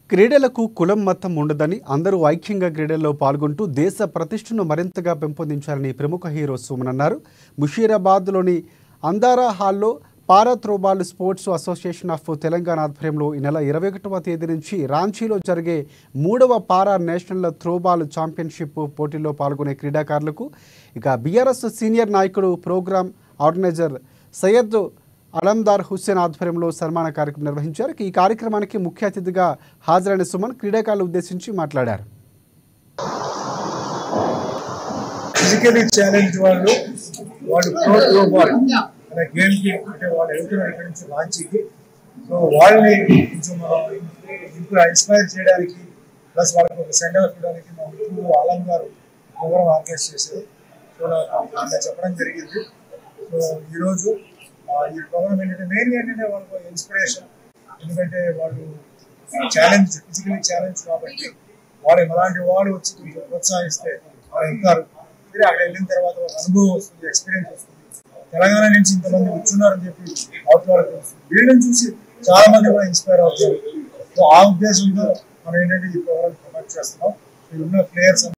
క్రీడలకు కులం మతం ఉండదని అందరూ ఐక్యంగా క్రీడల్లో పాల్గొంటూ దేశ ప్రతిష్టను మరింతగా పెంపొందించాలని ప్రముఖ హీరో సుమన్ అన్నారు. ముషీరాబాద్లోని అందారా హాల్లో para throwball sports association of Telangana ఆధ్వర్యంలో ఈ నెల 21వ తేదీ నుంచి రాంచీలో జరిగే 3వ పారా నేషనల్ త్రోబాల్ ఛాంపియన్షిప్ పోటీల్లో పాల్గొనే క్రీడాకారులకు ఇక బీఆర్ఎస్ సీనియర్ నాయకుడు ప్రోగ్రామ్ ఆర్గనైజర్ సయ్యద్ అలందార్ హుస్సేన్ ఆధ్వర్యంలో సన్మాన కార్యక్రమం నిర్వహించారు. ఈ కార్యక్రమానికి ముఖ్య అతిథిగా హాజరైన సుమన్ క్రీడాకారులను ఉద్దేశించి మాట్లాడారు. ఫిజికలీ ఛాలెంజ్ వాళ్ళు ప్రో త్రోబాల్ అనే గేమ్కి అంటే వాళ్ళు వెళ్తున్నారు ఇక్కడి నుంచి రాంచీకి. సో వాళ్ళని కొంచెం ఇప్పుడు ఇన్స్పైర్ చేయడానికి ప్లస్ వాళ్ళకి ఒక సెండ్ ఆఫ్ ఇవ్వడానికి మా మిత్రులు ఆలం గారు ప్రోగ్రామ్ ఆర్గనైజ్ చేశారు. సో నాకు చెప్పడం జరిగింది. సో ఈరోజు ఈ ప్రోగ్రామ్ ఏంటంటే మెయిన్గా ఏంటంటే వాళ్ళకు ఇన్స్పిరేషన్, ఎందుకంటే వాళ్ళు ఛాలెంజ్ ఫిజికలీ ఛాలెంజ్ కాబట్టి వాళ్ళు ఎలాంటి వాళ్ళు వచ్చి కొంచెం ప్రోత్సహిస్తే వాళ్ళు వెళ్తారు. అక్కడ వెళ్ళిన తర్వాత ఒక అనుభవం వస్తుంది, ఎక్స్పీరియన్స్ వస్తుంది. తెలంగాణ నుంచి ఇంతమంది వచ్చున్నారని చెప్పి అవుట్ వాళ్ళకి వస్తుంది. వీళ్ళని చూసి చాలా మంది కూడా ఇన్స్పైర్ అవుతారు. సో ఆ ఉద్దేశంతో మనం ఏంటంటే ఈ ప్రోగ్రామ్ ప్రమోట్ చేస్తున్నాం. ఉన్న ప్లేయర్స్